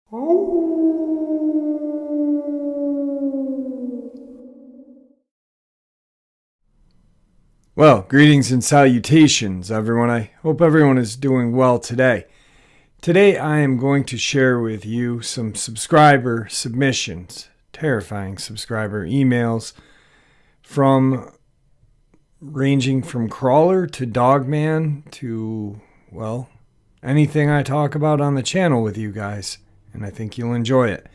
Well, greetings and salutations, everyone. I hope everyone is doing well today. Today I am going to share with you some subscriber submissions, terrifying subscriber emails ranging from Crawler to Dogman to, well, anything I talk about on the channel with you guys, and I think you'll enjoy it.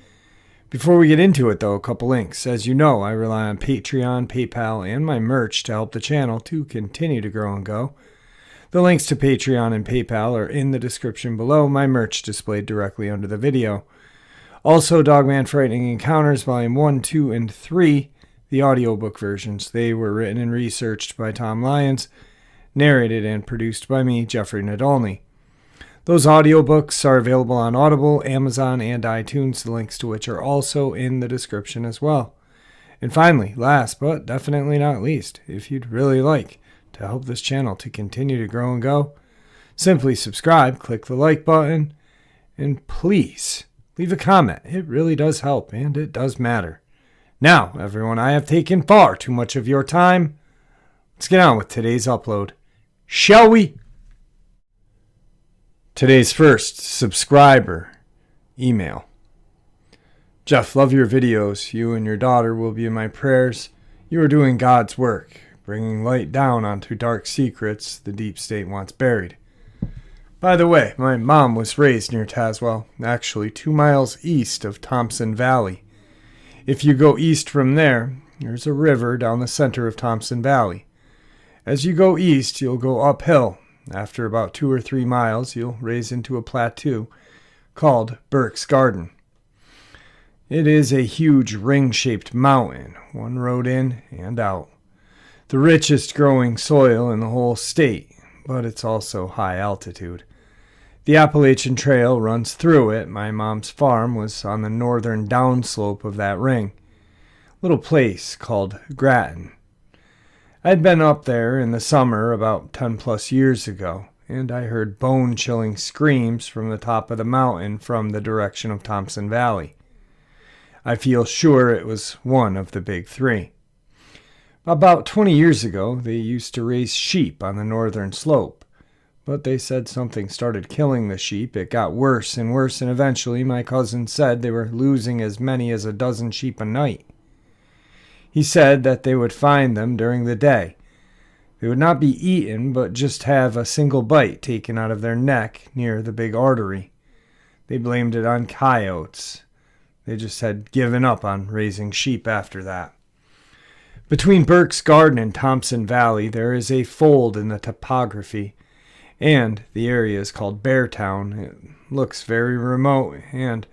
Before we get into it, though, a couple links. As you know, I rely on Patreon, PayPal, and my merch to help the channel to continue to grow and go. The links to Patreon and PayPal are in the description below, my merch displayed directly under the video. Also, Dogman Frightening Encounters, Volume 1, 2, and 3, the audiobook versions. They were written and researched by Tom Lyons, narrated and produced by me, Jeffrey Nadolny. Those audiobooks are available on Audible, Amazon, and iTunes, the links to which are also in the description as well. And finally, last but definitely not least, if you'd really like to help this channel to continue to grow and go, simply subscribe, click the like button, and please leave a comment. It really does help, and it does matter. Now, everyone, I have taken far too much of your time. Let's get on with today's upload, shall we? Today's first subscriber email. Jeff, love your videos. You and your daughter will be in my prayers. You are doing God's work, bringing light down onto dark secrets the deep state wants buried. By the way, my mom was raised near Tazewell, actually 2 miles east of Thompson Valley. If you go east from there, there's a river down the center of Thompson Valley. As you go east, you'll go uphill. After about 2 or 3 miles, you'll raise into a plateau called Burke's Garden. It is a huge ring-shaped mountain, one road in and out. The richest growing soil in the whole state, but it's also high altitude. The Appalachian Trail runs through it. My mom's farm was on the northern downslope of that ring, little place called Grattan. I'd been up there in the summer about 10 plus years ago, and I heard bone-chilling screams from the top of the mountain from the direction of Thompson Valley. I feel sure it was one of the big three. About 20 years ago, they used to raise sheep on the northern slope, but they said something started killing the sheep. It got worse and worse, and eventually my cousin said they were losing as many as a dozen sheep a night. He said that they would find them during the day. They would not be eaten, but just have a single bite taken out of their neck near the big artery. They blamed it on coyotes. They just had given up on raising sheep after that. Between Burke's Garden and Thompson Valley, there is a fold in the topography, and the area is called Beartown. It looks very remote, and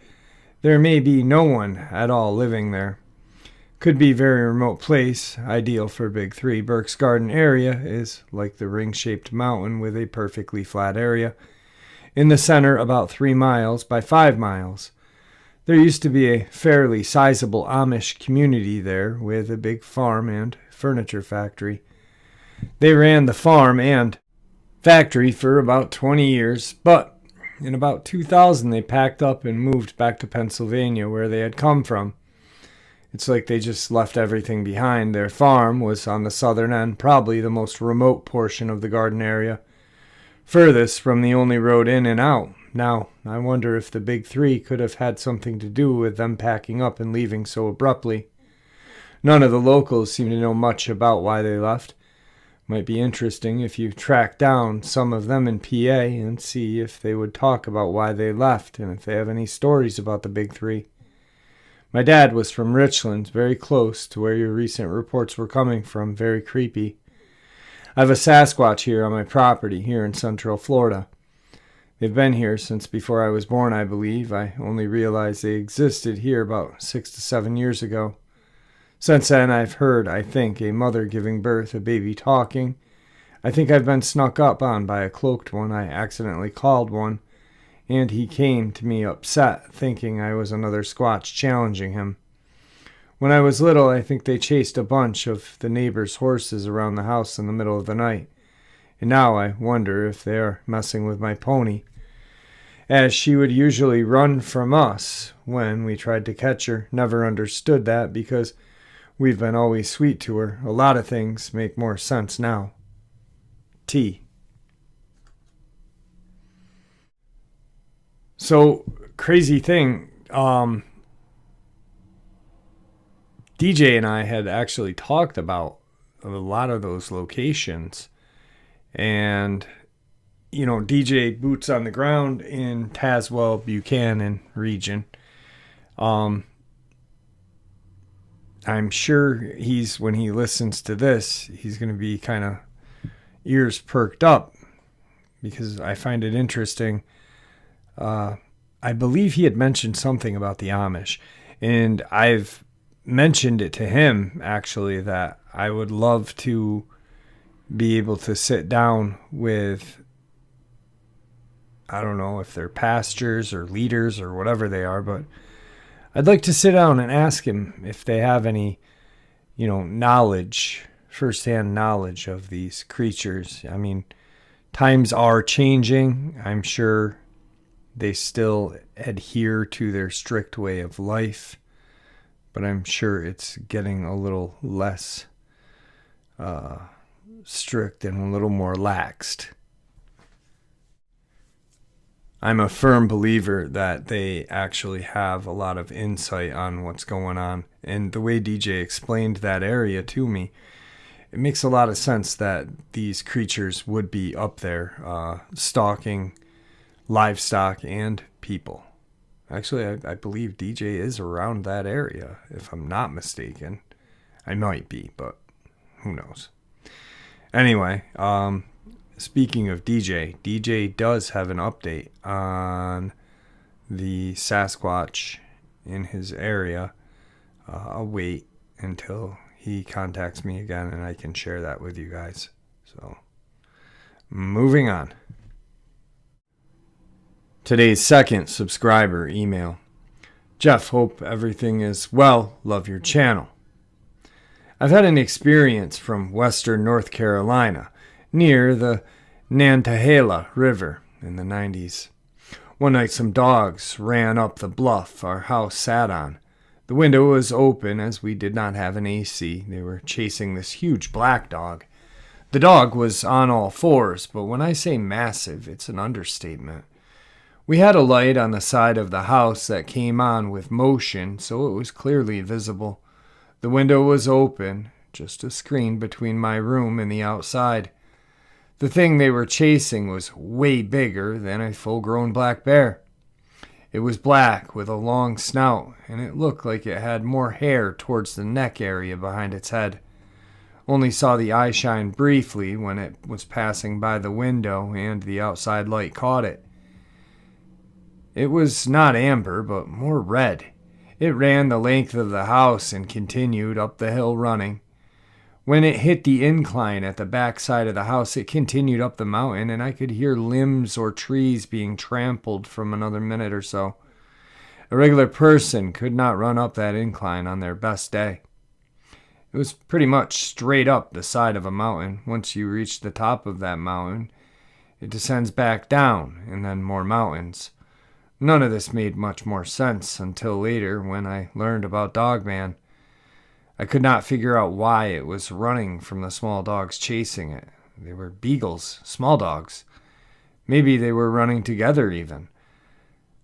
there may be no one at all living there. Could be a very remote place, ideal for Big Three. Burke's Garden area is like the ring-shaped mountain with a perfectly flat area. In the center, about 3 miles by 5 miles. There used to be a fairly sizable Amish community there with a big farm and furniture factory. They ran the farm and factory for about 20 years, but in about 2000 they packed up and moved back to Pennsylvania where they had come from. It's like they just left everything behind. Their farm was on the southern end, probably the most remote portion of the garden area, furthest from the only road in and out. Now, I wonder if the big three could have had something to do with them packing up and leaving so abruptly. None of the locals seem to know much about why they left. Might be interesting if you track down some of them in PA and see if they would talk about why they left and if they have any stories about the big three. My dad was from Richland, very close to where your recent reports were coming from, very creepy. I have a Sasquatch here on my property, here in Central Florida. They've been here since before I was born, I believe. I only realized they existed here about 6 to 7 years ago. Since then, I've heard, I think, a mother giving birth, a baby talking. I think I've been snuck up on by a cloaked one. I accidentally called one, and he came to me upset, thinking I was another Squatch challenging him. When I was little, I think they chased a bunch of the neighbors' horses around the house in the middle of the night. And now I wonder if they are messing with my pony. as she would usually run from us when we tried to catch her. Never understood that because we've been always sweet to her. A lot of things make more sense now. T. So, crazy thing, DJ and I had actually talked about a lot of those locations. And, DJ boots on the ground in Tazewell, Buchanan region. I'm sure when he listens to this, he's going to be kind of ears perked up because I find it interesting. I believe he had mentioned something about the Amish, and I've mentioned it to him, actually, that I would love to be able to sit down with, I don't know if they're pastors or leaders or whatever they are, but I'd like to sit down and ask him if they have any, knowledge, firsthand knowledge of these creatures. I mean, times are changing. I'm sure they still adhere to their strict way of life, but I'm sure it's getting a little less strict and a little more laxed. I'm a firm believer that they actually have a lot of insight on what's going on. And the way DJ explained that area to me, it makes a lot of sense that these creatures would be up there stalking livestock and people. Actually, I believe DJ is around that area, if I'm not mistaken. I might be, but who knows. Anyway, speaking of DJ does have an update on the Sasquatch in his area. I'll wait until he contacts me again and I can share that with you guys. So, moving on. Today's second subscriber email. Jeff, hope everything is well. Love your channel. I've had an experience from western North Carolina, near the Nantahala River in the 90s. One night some dogs ran up the bluff our house sat on. The window was open as we did not have an AC. They were chasing this huge black dog. The dog was on all fours, but when I say massive, it's an understatement. We had a light on the side of the house that came on with motion, so it was clearly visible. The window was open, just a screen between my room and the outside. The thing they were chasing was way bigger than a full-grown black bear. It was black with a long snout, and it looked like it had more hair towards the neck area behind its head. Only saw the eye shine briefly when it was passing by the window and the outside light caught it. It was not amber, but more red. It ran the length of the house and continued up the hill running. When it hit the incline at the back side of the house, it continued up the mountain, and I could hear limbs or trees being trampled from another minute or so. A regular person could not run up that incline on their best day. It was pretty much straight up the side of a mountain. Once you reach the top of that mountain, it descends back down, and then more mountains. None of this made much more sense until later when I learned about Dogman. I could not figure out why it was running from the small dogs chasing it. They were beagles, small dogs. Maybe they were running together even.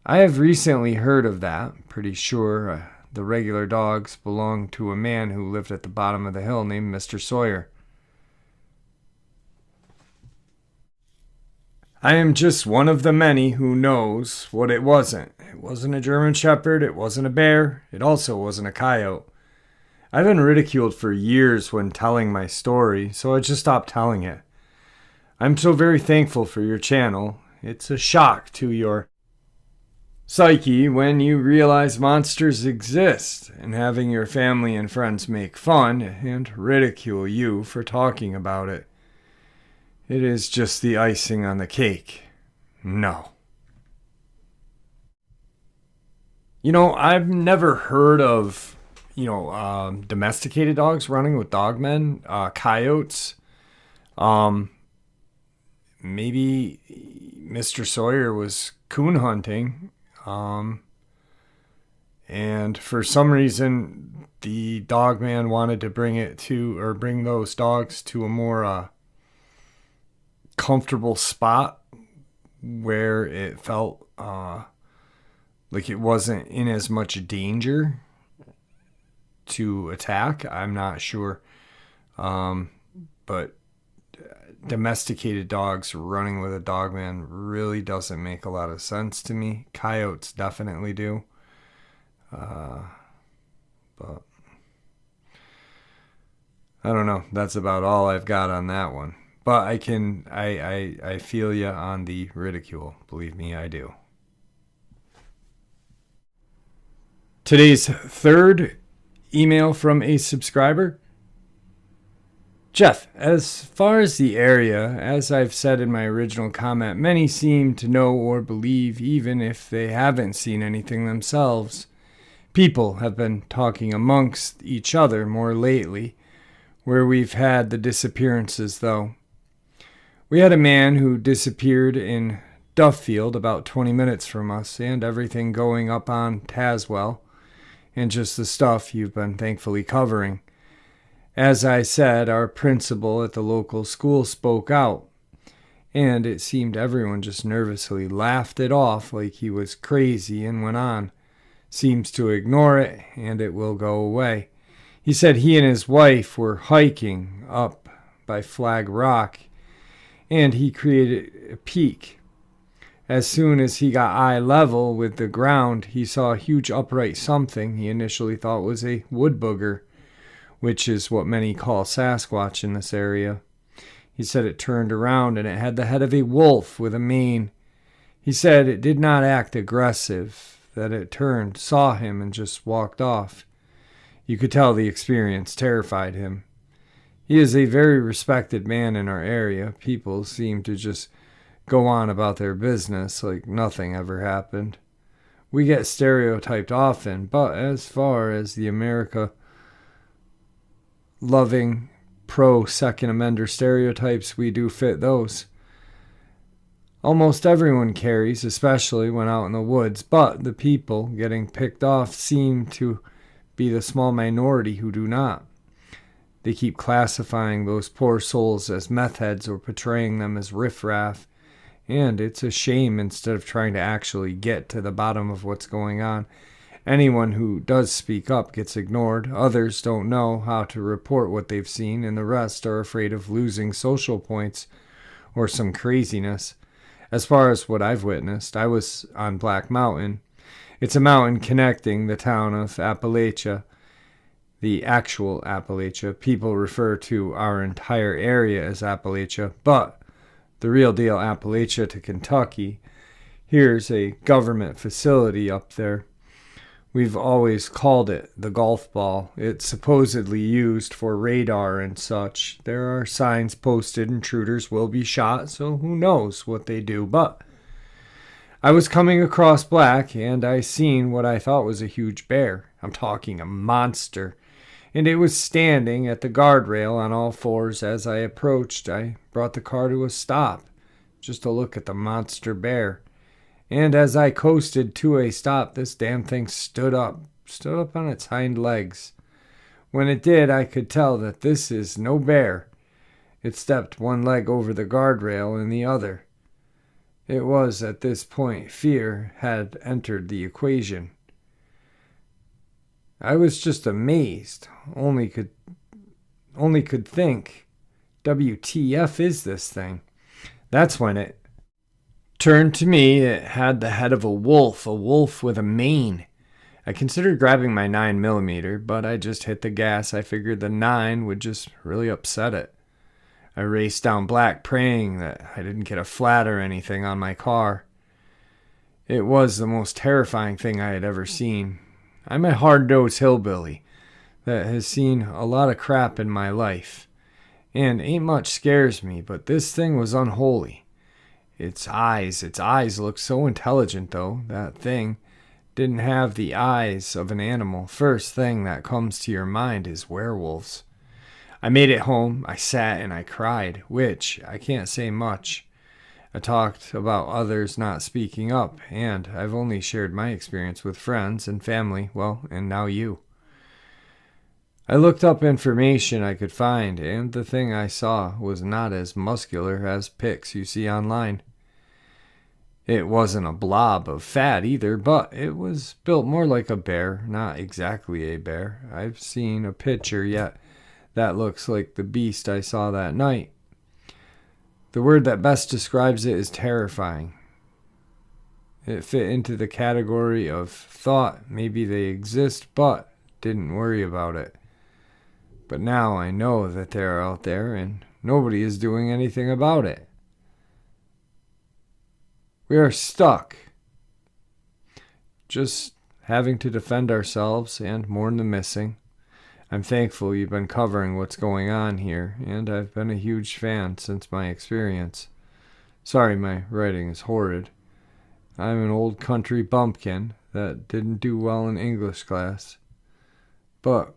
I have recently heard of that. Pretty sure the regular dogs belonged to a man who lived at the bottom of the hill named Mr. Sawyer. I am just one of the many who knows what it wasn't. It wasn't a German Shepherd, it wasn't a bear, it also wasn't a coyote. I've been ridiculed for years when telling my story, so I just stopped telling it. I'm so very thankful for your channel. It's a shock to your psyche when you realize monsters exist, and having your family and friends make fun and ridicule you for talking about it. It is just the icing on the cake. No. I've never heard of, domesticated dogs running with dogmen, coyotes. maybe Mr. Sawyer was coon hunting. And for some reason, the Dogman wanted to bring those dogs to a more comfortable spot where it felt like it wasn't in as much danger to attack. I'm not sure. But domesticated dogs running with a Dogman really doesn't make a lot of sense to me. Coyotes definitely do. But I don't know. That's about all I've got on that one. But I feel you on the ridicule. Believe me, I do. Today's third email from a subscriber. Jeff, as far as the area, as I've said in my original comment, many seem to know or believe, even if they haven't seen anything themselves. People have been talking amongst each other more lately, where we've had the disappearances, though. We had a man who disappeared in Duffield, about 20 minutes from us, and everything going up on Tazewell, and just the stuff you've been thankfully covering. As I said, our principal at the local school spoke out, and it seemed everyone just nervously laughed it off like he was crazy and went on. Seems to ignore it, and it will go away. He said he and his wife were hiking up by Flag Rock, and he created a peak. As soon as he got eye level with the ground, he saw a huge upright something he initially thought was a wood booger, which is what many call Sasquatch in this area. He said it turned around and it had the head of a wolf with a mane. He said it did not act aggressive, that it turned, saw him, and just walked off. You could tell the experience terrified him. He is a very respected man in our area. People seem to just go on about their business like nothing ever happened. We get stereotyped often, but as far as the America-loving pro-Second Amender stereotypes, we do fit those. Almost everyone carries, especially when out in the woods, but the people getting picked off seem to be the small minority who do not. They keep classifying those poor souls as meth heads or portraying them as riffraff, and it's a shame instead of trying to actually get to the bottom of what's going on. Anyone who does speak up gets ignored, others don't know how to report what they've seen, and the rest are afraid of losing social points or some craziness. As far as what I've witnessed, I was on Black Mountain. It's a mountain connecting the town of Appalachia, the actual Appalachia. People refer to our entire area as Appalachia, but the real deal Appalachia to Kentucky. Here's a government facility up there. We've always called it the golf ball. It's supposedly used for radar and such. There are signs posted, intruders will be shot, so who knows what they do. But I was coming across Black, and I seen what I thought was a huge bear. I'm talking a monster. And it was standing at the guardrail on all fours. As I approached, I brought the car to a stop, just to look at the monster bear. And as I coasted to a stop, this damn thing stood up on its hind legs. When it did, I could tell that this is no bear. It stepped one leg over the guardrail and the other. It was at this point fear had entered the equation. I was just amazed, only could think, WTF is this thing? That's when it turned to me. It had the head of a wolf with a mane. I considered grabbing my 9mm, but I just hit the gas. I figured the 9 would just really upset it. I raced down Black, praying that I didn't get a flat or anything on my car. It was the most terrifying thing I had ever seen. I'm a hard-nosed hillbilly that has seen a lot of crap in my life, and ain't much scares me, but this thing was unholy. Its eyes looked so intelligent, though. That thing didn't have the eyes of an animal. First thing that comes to your mind is werewolves. I made it home. I sat and I cried, which I can't say much. I talked about others not speaking up, and I've only shared my experience with friends and family, well, and now you. I looked up information I could find, and the thing I saw was not as muscular as pics you see online. It wasn't a blob of fat either, but it was built more like a bear, not exactly a bear. I've seen a picture yet that looks like the beast I saw that night. The word that best describes it is terrifying. It fit into the category of thought maybe they exist, but didn't worry about it. But now I know that they're out there and nobody is doing anything about it. We are stuck, just having to defend ourselves and mourn the missing. I'm thankful you've been covering what's going on here, and I've been a huge fan since my experience. Sorry my writing is horrid. I'm an old country bumpkin that didn't do well in English class. But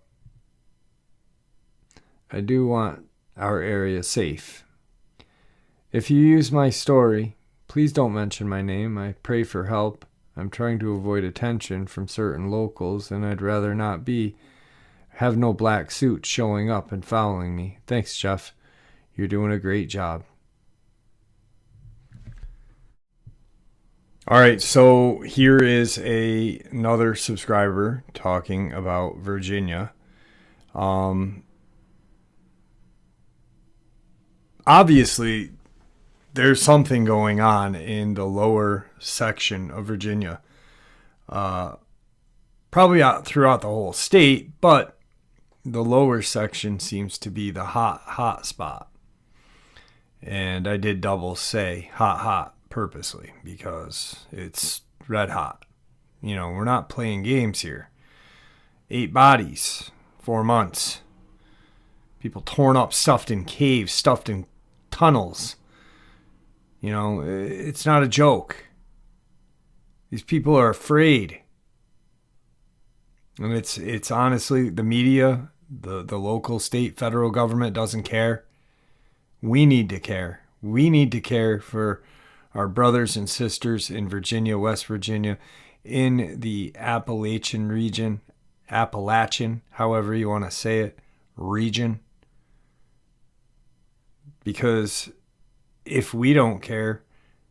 I do want our area safe. If you use my story, please don't mention my name. I pray for help. I'm trying to avoid attention from certain locals, and I'd rather not have no black suit showing up and following me. Thanks, Jeff. You're doing a great job. All right, so here is another subscriber talking about Virginia. Obviously, there's something going on in the lower section of Virginia. Probably throughout the whole state, but the lower section seems to be the hot spot. And I did double say hot purposely because it's red hot. You know, we're not playing games here. 8 bodies, 4 months. People torn up, stuffed in caves, stuffed in tunnels. You know, it's not a joke. These people are afraid. And it's honestly the media, the local, state, federal government doesn't care. We need to care. We need to care for our brothers and sisters in Virginia, West Virginia, in the Appalachian region, however you want to say it, region. Because if we don't care,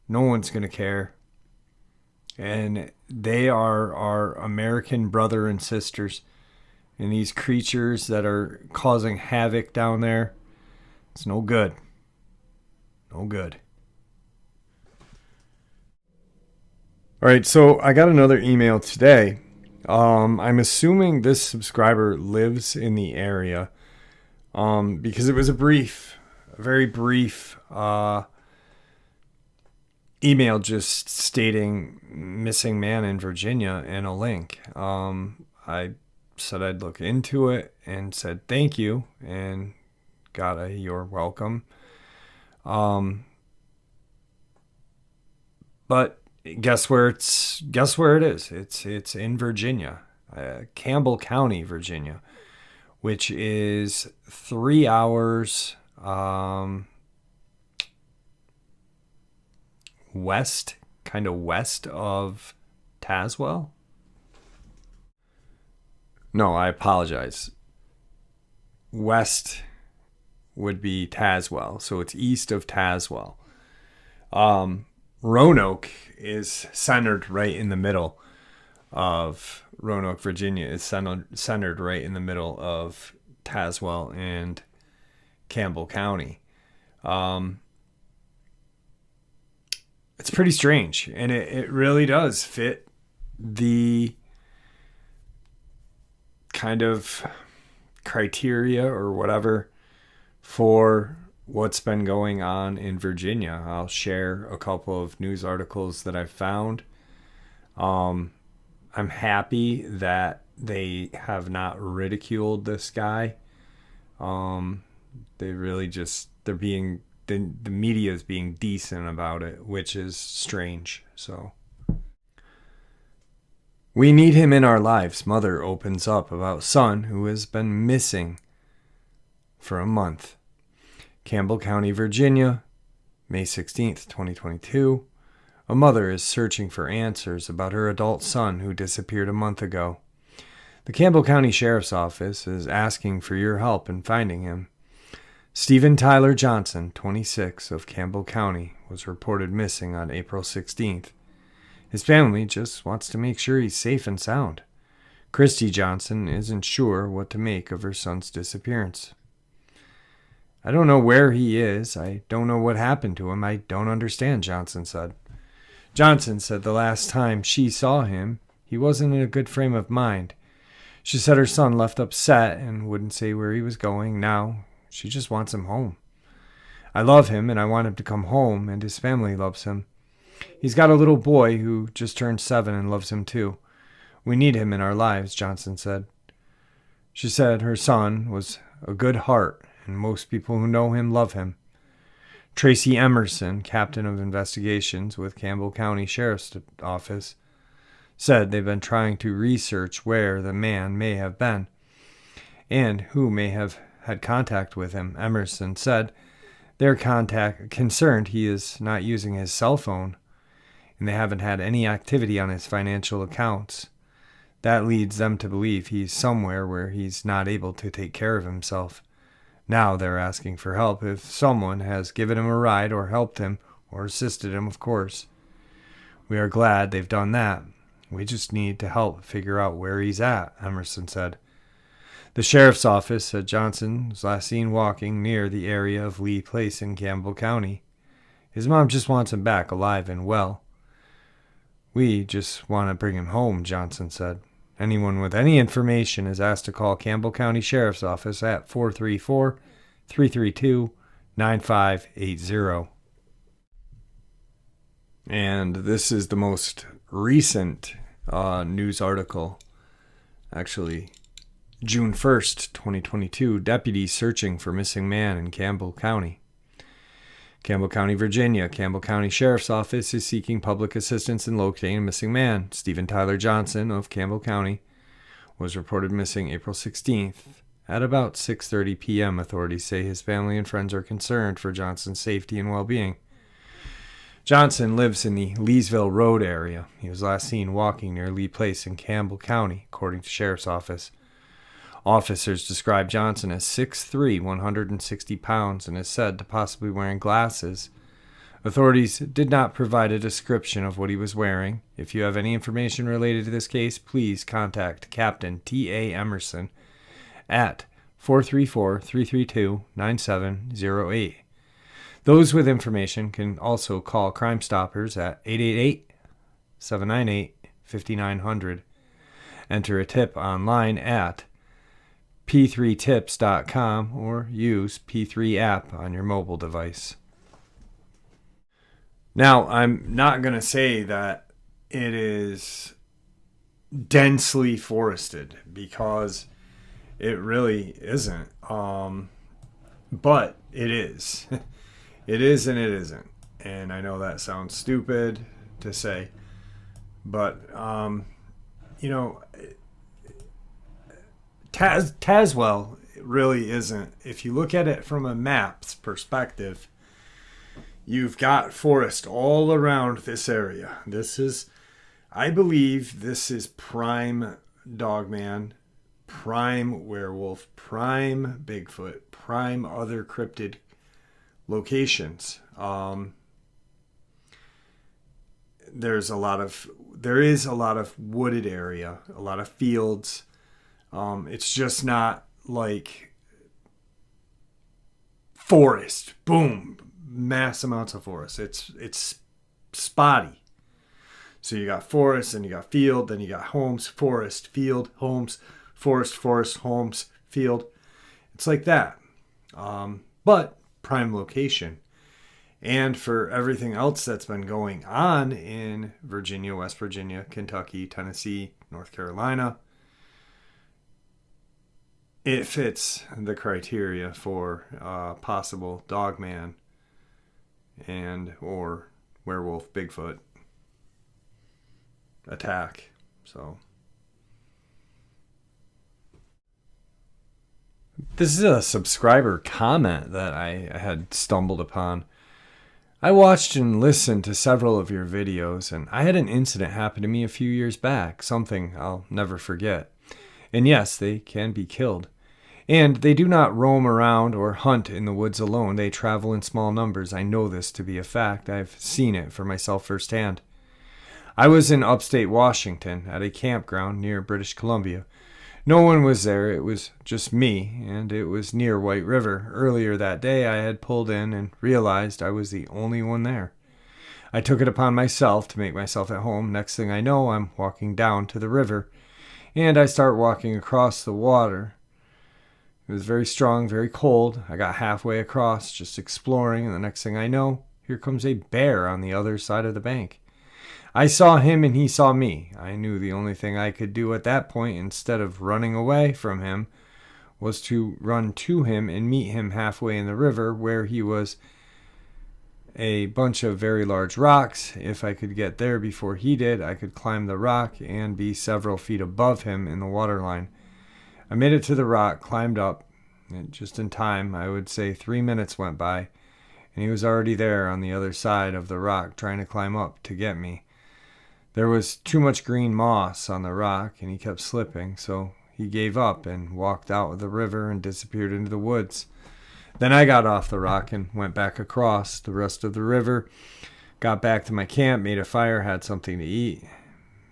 no one's going to care. And they are our American brother and sisters. And these creatures that are causing havoc down there, it's no good. No good. All right, so I got another email today. I'm assuming this subscriber lives in the area because it was a very brief email just stating missing man in Virginia and a link. I said I'd look into it and said thank you and got a you're welcome. But guess where it is? It's in Virginia, Campbell County, Virginia, which is 3 hours west of Tazewell. No, I apologize. West would be Tazewell, so it's east of Tazewell. Roanoke is centered right in the middle of Roanoke, Virginia is centered right in the middle of Tazewell and Campbell County. It's pretty strange, and it really does fit the kind of criteria or whatever for what's been going on in Virginia. I'll share a couple of news articles that I've found. I'm happy that they have not ridiculed this guy. They really the media is being decent about it, which is strange. So we need him in our lives. Mother opens up about son who has been missing for a month. Campbell County, Virginia, May 16th, 2022. A mother is searching for answers about her adult son who disappeared a month ago. The Campbell County Sheriff's Office is asking for your help in finding him. Stephen Tyler Johnson, 26, of Campbell County, was reported missing on April 16th. His family just wants to make sure he's safe and sound. Christy Johnson isn't sure what to make of her son's disappearance. I don't know where he is. I don't know what happened to him. I don't understand, Johnson said. Johnson said the last time she saw him, he wasn't in a good frame of mind. She said her son left upset and wouldn't say where he was going. Now, she just wants him home. I love him and I want him to come home, and his family loves him. He's got a little boy who just turned 7 and loves him too. We need him in our lives, Johnson said. She said her son was a good heart, and most people who know him love him. Tracy Emerson, captain of investigations with Campbell County Sheriff's Office, said they've been trying to research where the man may have been and who may have had contact with him. Emerson said they're concerned he is not using his cell phone, and they haven't had any activity on his financial accounts. That leads them to believe he's somewhere where he's not able to take care of himself. Now they're asking for help if someone has given him a ride or helped him or assisted him, of course. We are glad they've done that. We just need to help figure out where he's at, Emerson said. The sheriff's office said Johnson was last seen walking near the area of Lee Place in Campbell County. His mom just wants him back alive and well. We just want to bring him home, Johnson said. Anyone with any information is asked to call Campbell County Sheriff's Office at 434-332-9580. And this is the most recent news article. Actually, June 1st, 2022, deputies searching for missing man in Campbell County. Campbell County, Virginia. Campbell County Sheriff's Office is seeking public assistance in locating a missing man. Stephen Tyler Johnson of Campbell County was reported missing April 16th at about 6:30 p.m. Authorities say his family and friends are concerned for Johnson's safety and well-being. Johnson lives in the Leesville Road area. He was last seen walking near Lee Place in Campbell County, according to Sheriff's Office. Officers described Johnson as 6'3", 160 pounds, and is said to possibly wearing glasses. Authorities did not provide a description of what he was wearing. If you have any information related to this case, please contact Captain T.A. Emerson at 434-332-9708. Those with information can also call Crime Stoppers at 888-798-5900. Enter a tip online at p3tips.com or use P3 app on your mobile device. Now, I'm not going to say that it is densely forested because it really isn't. But it is. It is and it isn't. And I know that sounds stupid to say, but, Tazewell really isn't. If you look at it from a map's perspective, you've got forest all around this area. I believe this is prime Dogman, prime werewolf, prime Bigfoot, prime other cryptid locations. There is a lot of wooded area, a lot of fields. It's just not like forest, boom, mass amounts of forest. It's spotty. So you got forest, and you got field, then you got homes, forest, field, homes, forest, homes, field. It's like that. But prime location. And for everything else that's been going on in Virginia, West Virginia, Kentucky, Tennessee, North Carolina, it fits the criteria for possible Dogman and or werewolf Bigfoot attack. So this is a subscriber comment that I had stumbled upon. I watched and listened to several of your videos, and I had an incident happen to me a few years back, something I'll never forget. And yes, they can be killed. And they do not roam around or hunt in the woods alone. They travel in small numbers. I know this to be a fact. I've seen it for myself firsthand. I was in Upstate Washington at a campground near British Columbia. No one was there. It was just me, and it was near White River. Earlier that day, I had pulled in and realized I was the only one there. I took it upon myself to make myself at home. Next thing I know, I'm walking down to the river, and I start walking across the water. It was very strong, very cold. I got halfway across, just exploring, and the next thing I know, here comes a bear on the other side of the bank. I saw him and he saw me. I knew the only thing I could do at that point, instead of running away from him, was to run to him and meet him halfway in the river where he was a bunch of very large rocks. If I could get there before he did, I could climb the rock and be several feet above him in the water line. I made it to the rock, climbed up, and just in time. I would say 3 minutes went by, and he was already there on the other side of the rock trying to climb up to get me. There was too much green moss on the rock, and he kept slipping, so he gave up and walked out of the river and disappeared into the woods. Then I got off the rock and went back across the rest of the river, got back to my camp, made a fire, had something to eat,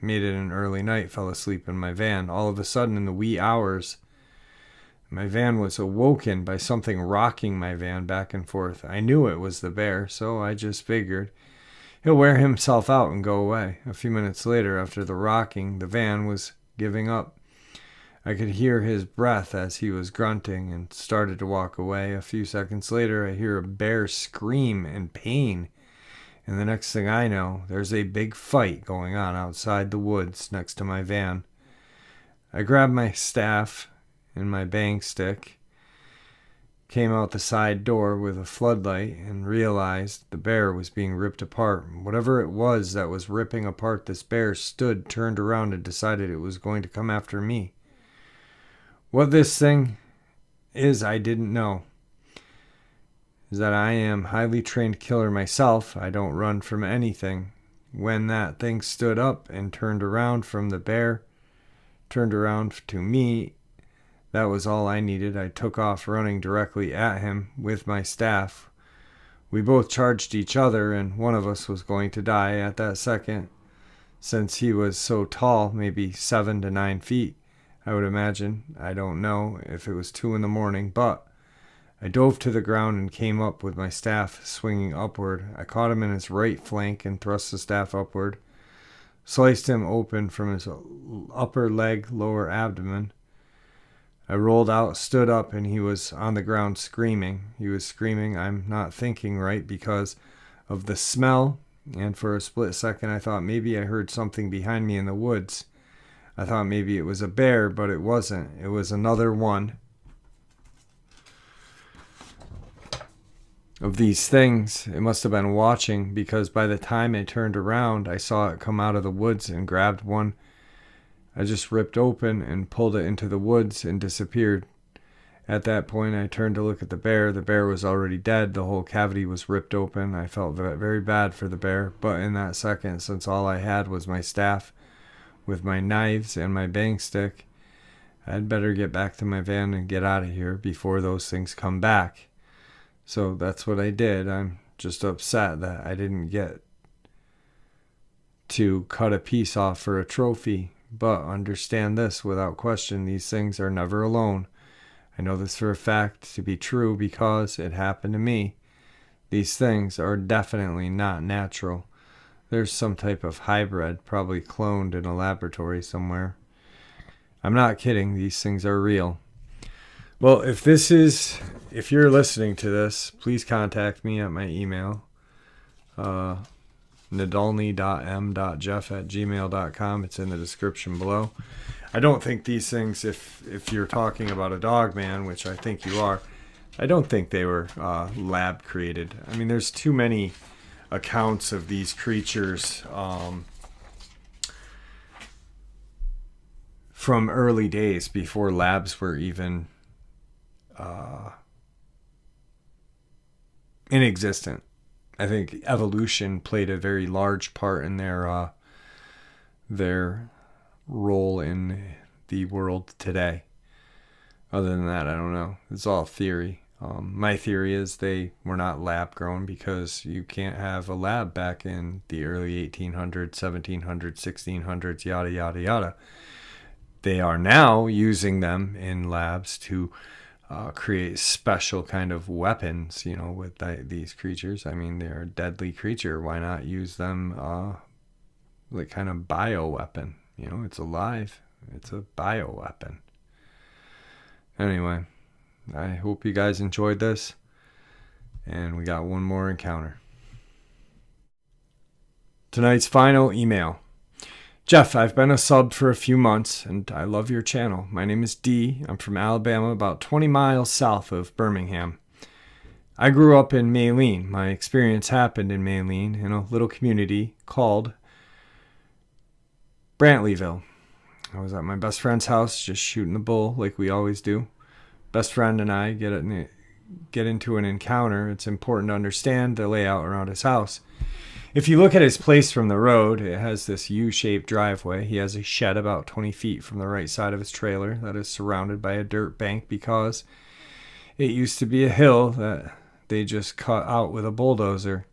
made it an early night, fell asleep in my van. All of a sudden, in the wee hours, my van was awoken by something rocking my van back and forth. I knew it was the bear, so I just figured he'll wear himself out and go away. A few minutes later, after the rocking, the van was giving up. I could hear his breath as he was grunting and started to walk away. A few seconds later, I hear a bear scream in pain. And the next thing I know, there's a big fight going on outside the woods next to my van. I grabbed my staff and my bang stick, came out the side door with a floodlight, and realized the bear was being ripped apart. Whatever it was that was ripping apart this bear stood, turned around, and decided it was going to come after me. What this thing is, I didn't know. Is that I am a highly trained killer myself. I don't run from anything. When that thing stood up and turned around from the bear, turned around to me, that was all I needed. I took off running directly at him with my staff. We both charged each other, and one of us was going to die at that second. Since he was so tall, maybe 7 to 9 feet, I would imagine. I don't know if it was 2 in the morning, but I dove to the ground and came up with my staff swinging upward. I caught him in his right flank and thrust the staff upward, sliced him open from his upper leg, lower abdomen. I rolled out, stood up, and he was on the ground screaming. He was screaming, I'm not thinking right because of the smell, and for a split second I thought maybe I heard something behind me in the woods. I thought maybe it was a bear, but it wasn't. It was another one of these things. It must have been watching, because by the time I turned around, I saw it come out of the woods and grabbed one. I just ripped open and pulled it into the woods and disappeared. At that point, I turned to look at the bear. The bear was already dead. The whole cavity was ripped open. I felt very bad for the bear, but in that second, since all I had was my staff with my knives and my bang stick, I'd better get back to my van and get out of here before those things come back. So that's what I did. I'm just upset that I didn't get to cut a piece off for a trophy. But understand this, without question, these things are never alone. I know this for a fact to be true because it happened to me. These things are definitely not natural. There's some type of hybrid, probably cloned in a laboratory somewhere. I'm not kidding, these things are real. Well, if you're listening to this, please contact me at my email, nadolny.m.jeff@gmail.com. It's in the description below. I don't think these things, if you're talking about a Dogman, which I think you are, I don't think they were lab created. I mean, there's too many accounts of these creatures from early days before labs were even inexistent. I think evolution played a very large part in their role in the world today. Other than that, I don't know. It's all theory. My theory is they were not lab grown because you can't have a lab back in the early 1800s, 1700s, 1600s, yada, yada, yada. They are now using them in labs to create special kind of weapons, with these creatures. I mean, they're a deadly creature. Why not use them like kind of bioweapon? It's alive. It's a bioweapon. Anyway, I hope you guys enjoyed this. And we got one more encounter. Tonight's final email. Jeff, I've been a sub for a few months, and I love your channel. My name is D. I'm from Alabama, about 20 miles south of Birmingham. I grew up in Maline. My experience happened in Maline in a little community called Brantleyville. I was at my best friend's house just shooting the bull like we always do. Best friend and I get into an encounter. It's important to understand the layout around his house. If you look at his place from the road, it has this U-shaped driveway. He has a shed about 20 feet from the right side of his trailer that is surrounded by a dirt bank because it used to be a hill that they just cut out with a bulldozer.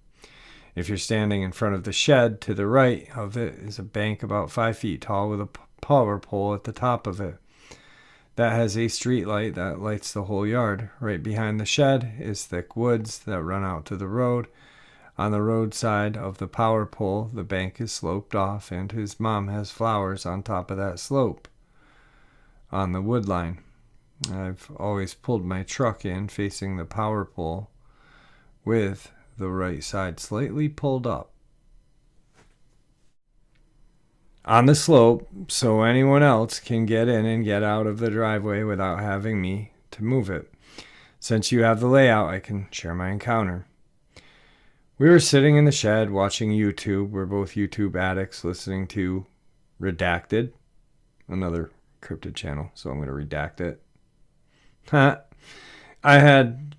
If you're standing in front of the shed, to the right of it is a bank about 5 feet tall with a power pole at the top of it. That has a street light that lights the whole yard. Right behind the shed is thick woods that run out to the road. On the roadside of the power pole, the bank is sloped off, and his mom has flowers on top of that slope on the wood line. I've always pulled my truck in facing the power pole with the right side slightly pulled up on the slope so anyone else can get in and get out of the driveway without having me to move it. Since you have the layout, I can share my encounter. We were sitting in the shed watching YouTube. We're both YouTube addicts listening to Redacted, another cryptid channel, so I'm going to redact it. I had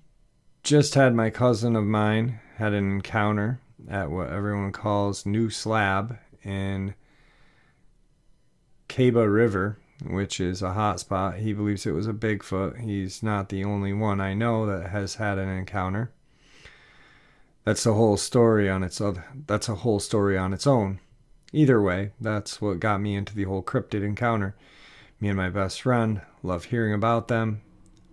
just had my cousin of mine had an encounter at what everyone calls New Slab in Caba River, which is a hot spot. He believes it was a Bigfoot. He's not the only one I know that has had an encounter. That's a whole story on its own. Either way, that's what got me into the whole cryptid encounter. Me and my best friend love hearing about them.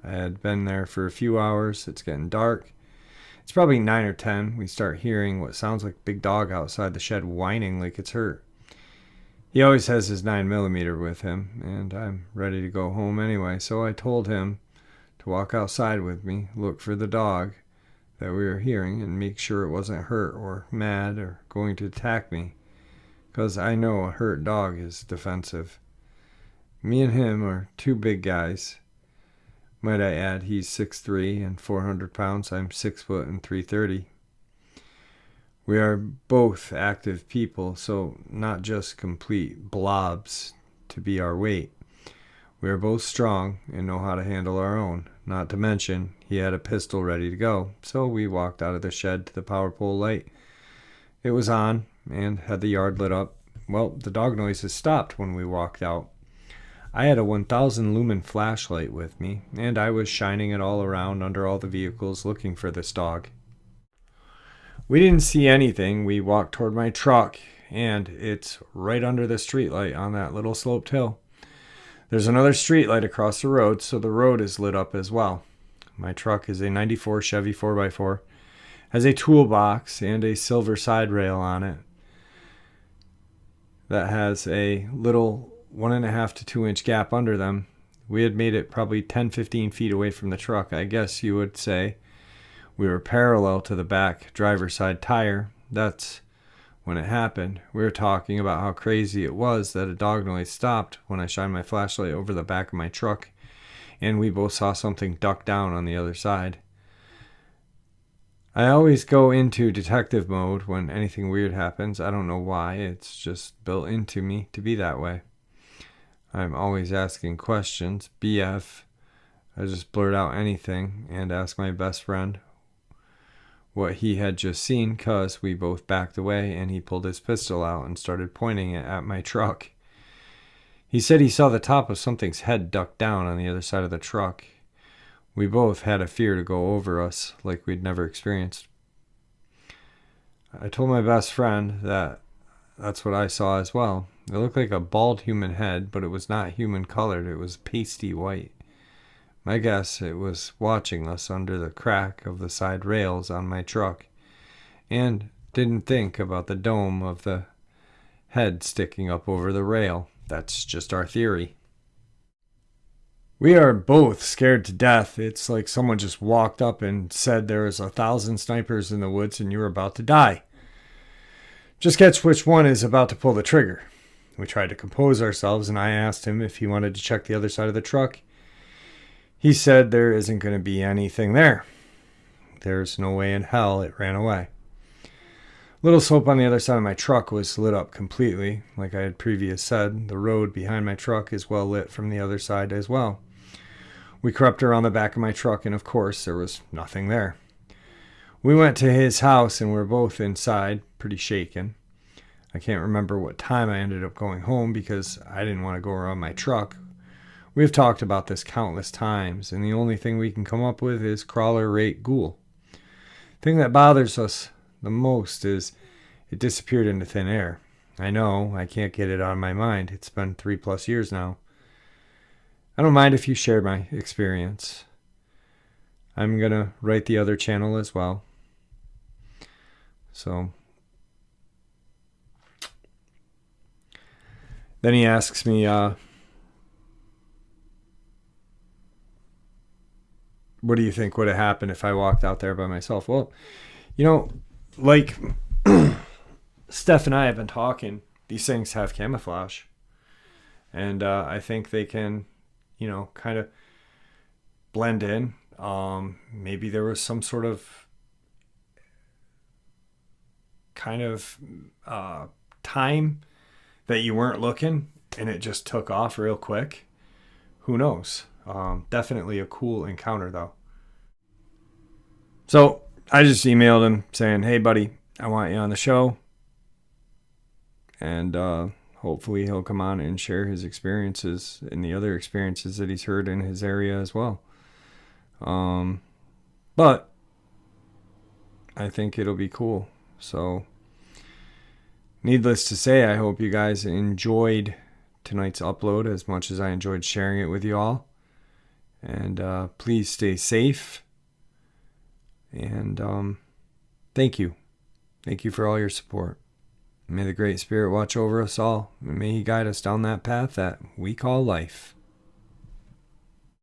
I had been there for a few hours. It's getting dark. It's probably 9 or 10. We start hearing what sounds like a big dog outside the shed whining like it's hurt. He always has his 9mm with him, and I'm ready to go home anyway, so I told him to walk outside with me, look for the dog that we were hearing, and make sure it wasn't hurt or mad or going to attack me, because I know a hurt dog is defensive. Me and him are two big guys. Might I add, he's 6'3" and 400 pounds. I'm 6 foot and 330. We are both active people, so not just complete blobs to be our weight. We are both strong and know how to handle our own. Not to mention, he had a pistol ready to go, so we walked out of the shed to the power pole light. It was on and had the yard lit up. Well, the dog noises stopped when we walked out. I had a 1,000 lumen flashlight with me, and I was shining it all around under all the vehicles looking for this dog. We didn't see anything. We walked toward my truck, and it's right under the streetlight on that little sloped hill. There's another streetlight across the road, so the road is lit up as well. My truck is a 94 Chevy 4x4, has a toolbox and a silver side rail on it that has a little 1.5 to 2 inch gap under them. We had made it probably 10-15 feet away from the truck. I guess you would say we were parallel to the back driver's side tire. That's when it happened. We were talking about how crazy it was that a dog noise stopped when I shined my flashlight over the back of my truck, and we both saw something duck down on the other side. I always go into detective mode when anything weird happens. I don't know why. It's just built into me to be that way. I'm always asking questions. BF. I just blurt out anything and ask my best friend, what he had just seen, because we both backed away and he pulled his pistol out and started pointing it at my truck. He said he saw the top of something's head duck down on the other side of the truck. We both had a fear to go over us like we'd never experienced. I told my best friend that that's what I saw as well. It looked like a bald human head, but it was not human colored. It was pasty white. My guess, it was watching us under the crack of the side rails on my truck, and didn't think about the dome of the head sticking up over the rail. That's just our theory. We are both scared to death. It's like someone just walked up and said there was 1,000 snipers in the woods and you were about to die. Just guess which one is about to pull the trigger. We tried to compose ourselves, and I asked him if he wanted to check the other side of the truck. He said there isn't going to be anything there. There's no way in hell it ran away. Little slope on the other side of my truck was lit up completely. Like I had previously said, the road behind my truck is well lit from the other side as well. We crept around the back of my truck, and of course there was nothing there. We went to his house and we're both inside, pretty shaken. I can't remember what time I ended up going home because I didn't want to go around my truck. We've talked about this countless times, and the only thing we can come up with is crawler rate ghoul. The thing that bothers us the most is it disappeared into thin air. I know, I can't get it out of my mind. It's been 3+ years now. I don't mind if you share my experience. I'm going to write the other channel as well. So then he asks me, what do you think would have happened if I walked out there by myself? Well, like Steph and I have been talking, these things have camouflage. And I think they can, kind of blend in. Maybe there was some sort of time that you weren't looking and it just took off real quick. Who knows? Definitely a cool encounter though. So I just emailed him saying, hey buddy, I want you on the show. And hopefully he'll come on and share his experiences and the other experiences that he's heard in his area as well. But I think it'll be cool. So needless to say, I hope you guys enjoyed tonight's upload as much as I enjoyed sharing it with you all. And please stay safe. And thank you. Thank you for all your support. May the Great Spirit watch over us all, and may He guide us down that path that we call life.